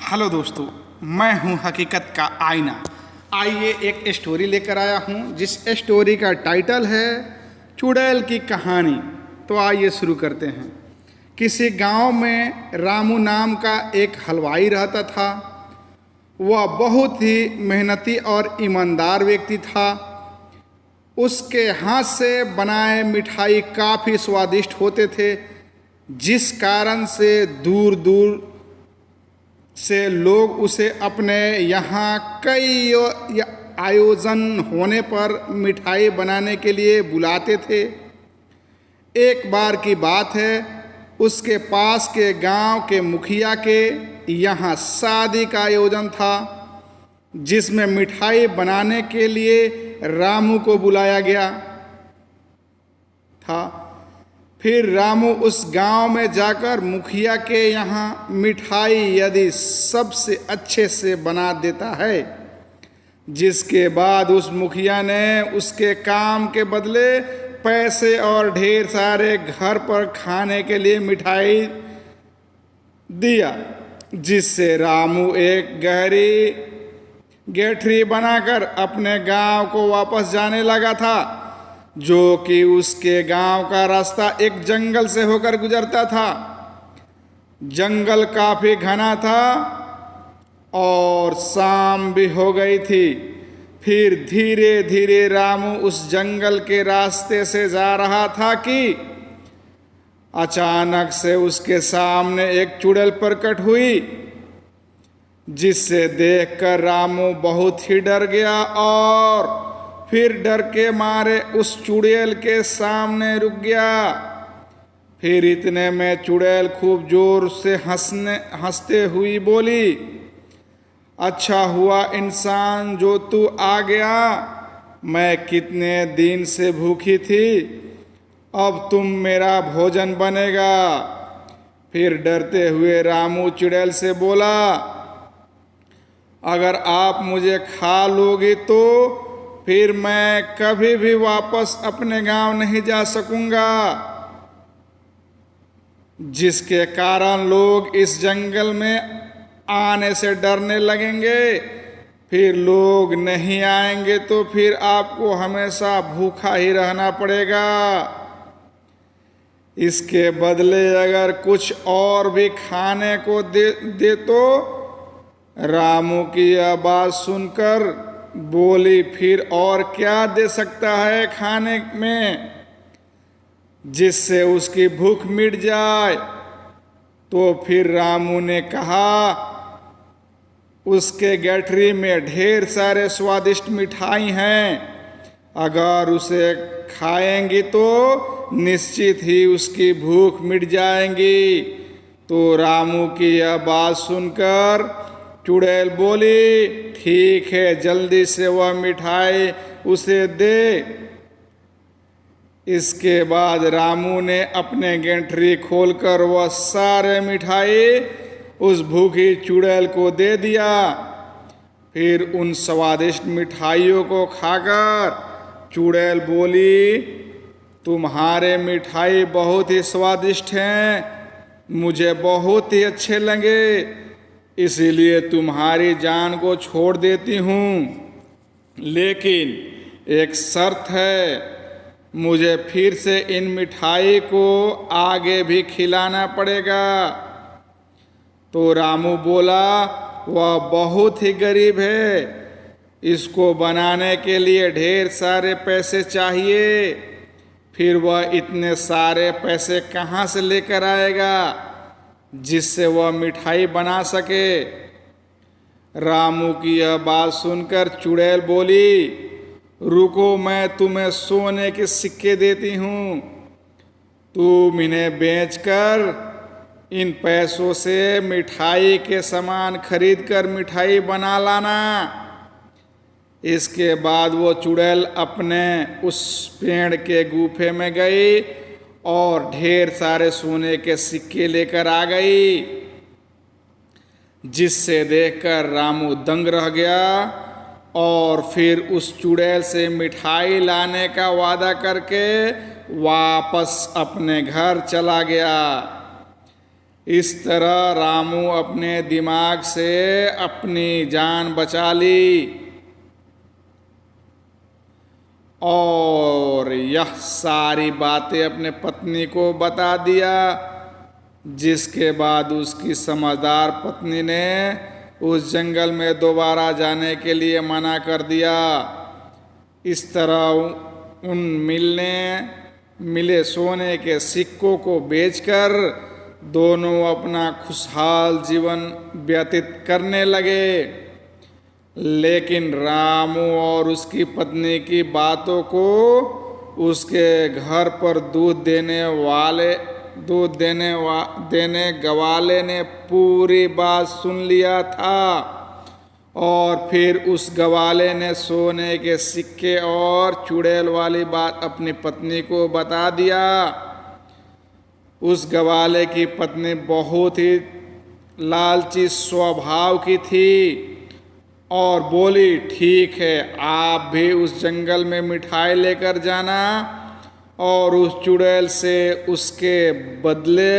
Hello दोस्तों, मैं हूं हकीकत का आईना। आइए एक स्टोरी लेकर आया हूं जिस स्टोरी का टाइटल है चुड़ैल की कहानी। तो आइए शुरू करते हैं। किसी गांव में रामू नाम का एक हलवाई रहता था। वह बहुत ही मेहनती और ईमानदार व्यक्ति था। उसके हाथ से बनाए मिठाई काफ़ी स्वादिष्ट होते थे, जिस कारण से दूर दूर से लोग उसे अपने यहाँ कई आयोजन होने पर मिठाई बनाने के लिए बुलाते थे। एक बार की बात है, उसके पास के गांव के मुखिया के यहाँ शादी का आयोजन था, जिसमें मिठाई बनाने के लिए रामू को बुलाया गया था। फिर रामू उस गांव में जाकर मुखिया के यहाँ मिठाई यदि सबसे अच्छे से बना देता है, जिसके बाद उस मुखिया ने उसके काम के बदले पैसे और ढेर सारे घर पर खाने के लिए मिठाई दिया, जिससे रामू एक गहरी गठरी बनाकर अपने गांव को वापस जाने लगा था, जो कि उसके गांव का रास्ता एक जंगल से होकर गुजरता था। जंगल काफ़ी घना था और शाम भी हो गई थी। फिर धीरे धीरे रामू उस जंगल के रास्ते से जा रहा था कि अचानक से उसके सामने एक चुड़ैल प्रकट हुई, जिससे देखकर रामू बहुत ही डर गया और फिर डर के मारे उस चुड़ैल के सामने रुक गया। फिर इतने में चुड़ैल खूब जोर से हंसते हुई बोली, अच्छा हुआ इंसान जो तू आ गया। मैं कितने दिन से भूखी थी, अब तुम मेरा भोजन बनेगा। फिर डरते हुए रामू चुड़ैल से बोला, अगर आप मुझे खा लोगी तो फिर मैं कभी भी वापस अपने गांव नहीं जा सकूंगा, जिसके कारण लोग इस जंगल में आने से डरने लगेंगे। फिर लोग नहीं आएंगे तो फिर आपको हमेशा भूखा ही रहना पड़ेगा। इसके बदले अगर कुछ और भी खाने को दे तो रामू की आवाज़ सुनकर बोली, फिर और क्या दे सकता है खाने में जिससे उसकी भूख मिट जाए। तो फिर रामू ने कहा, उसके गठरी में ढेर सारे स्वादिष्ट मिठाई हैं, अगर उसे खाएंगी तो निश्चित ही उसकी भूख मिट जाएंगी। तो रामू की आवाज़ सुनकर चुड़ैल बोली, ठीक है, जल्दी से वह मिठाई उसे दे। इसके बाद रामू ने अपने गठरी खोलकर वह सारे मिठाई उस भूखी चुड़ैल को दे दिया। फिर उन स्वादिष्ट मिठाइयों को खाकर चुड़ैल बोली, तुम्हारे मिठाई बहुत ही स्वादिष्ट हैं, मुझे बहुत ही अच्छे लगे, इसीलिए तुम्हारी जान को छोड़ देती हूँ, लेकिन एक शर्त है, मुझे फिर से इन मिठाई को आगे भी खिलाना पड़ेगा। तो रामू बोला, वह बहुत ही गरीब है, इसको बनाने के लिए ढेर सारे पैसे चाहिए। फिर वह इतने सारे पैसे कहाँ से लेकर आएगा जिससे वह मिठाई बना सके। रामू की यह बात सुनकर चुड़ैल बोली, रुको, मैं तुम्हें सोने के सिक्के देती हूँ, तुम इन्हें बेचकर इन पैसों से मिठाई के सामान खरीद कर मिठाई बना लाना। इसके बाद वो चुड़ैल अपने उस पेड़ के गुफे में गई और ढेर सारे सोने के सिक्के लेकर आ गई, जिससे देखकर रामू दंग रह गया और फिर उस चुड़ैल से मिठाई लाने का वादा करके वापस अपने घर चला गया। इस तरह रामू अपने दिमाग से अपनी जान बचा ली और यह सारी बातें अपने पत्नी को बता दिया, जिसके बाद उसकी समझदार पत्नी ने उस जंगल में दोबारा जाने के लिए मना कर दिया। इस तरह उन मिले सोने के सिक्कों को बेचकर दोनों अपना खुशहाल जीवन व्यतीत करने लगे। लेकिन रामू और उसकी पत्नी की बातों को उसके घर पर दूध देने गवाले ने पूरी बात सुन लिया था और फिर उस गवाले ने सोने के सिक्के और चुड़ैल वाली बात अपनी पत्नी को बता दिया। उस गवाले की पत्नी बहुत ही लालची स्वभाव की थी और बोली, ठीक है, आप भी उस जंगल में मिठाई लेकर जाना और उस चुड़ैल से उसके बदले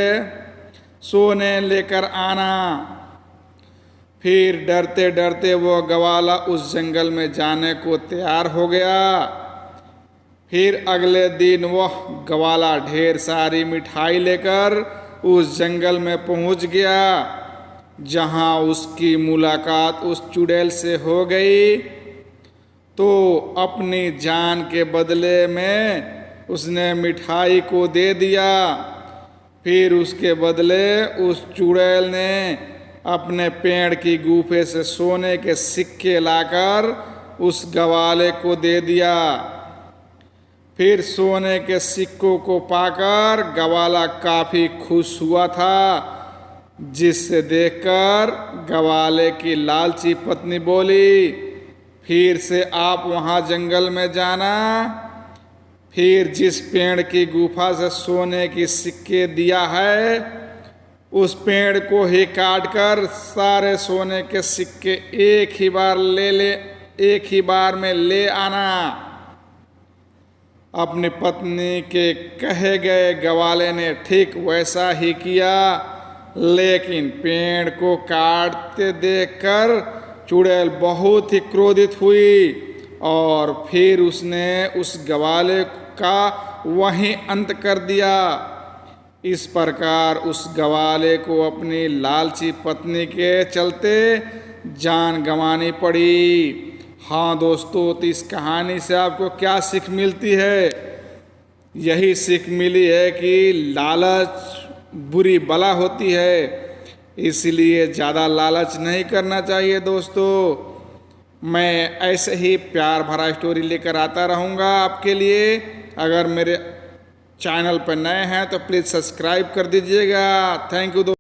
सोने लेकर आना। फिर डरते डरते वो गवाला उस जंगल में जाने को तैयार हो गया। फिर अगले दिन वह गवाला ढेर सारी मिठाई लेकर उस जंगल में पहुंच गया, जहां उसकी मुलाकात उस चुड़ैल से हो गई। तो अपनी जान के बदले में उसने मिठाई को दे दिया। फिर उसके बदले उस चुड़ैल ने अपने पेड़ की गुफे से सोने के सिक्के लाकर उस गवाले को दे दिया। फिर सोने के सिक्कों को पाकर गवाला काफी खुश हुआ था, जिससे देखकर गवाले की लालची पत्नी बोली, फिर से आप वहां जंगल में जाना। फिर जिस पेड़ की गुफा से सोने की सिक्के दिया है, उस पेड़ को ही काटकर सारे सोने के सिक्के एक ही बार में ले आना। अपनी पत्नी के कहे गए गवाले ने ठीक वैसा ही किया, लेकिन पेड़ को काटते देखकर चुड़ैल बहुत ही क्रोधित हुई और फिर उसने उस गवाले का वहीं अंत कर दिया। इस प्रकार उस गवाले को अपनी लालची पत्नी के चलते जान गंवानी पड़ी। हाँ दोस्तों, तो इस कहानी से आपको क्या सीख मिलती है? यही सीख मिली है कि लालच बुरी बला होती है, इसलिए ज़्यादा लालच नहीं करना चाहिए दोस्तों। मैं ऐसे ही प्यार भरा स्टोरी लेकर आता रहूँगा आपके लिए। अगर मेरे चैनल पर नए हैं तो प्लीज़ सब्सक्राइब कर दीजिएगा। थैंक यू दोस्तों।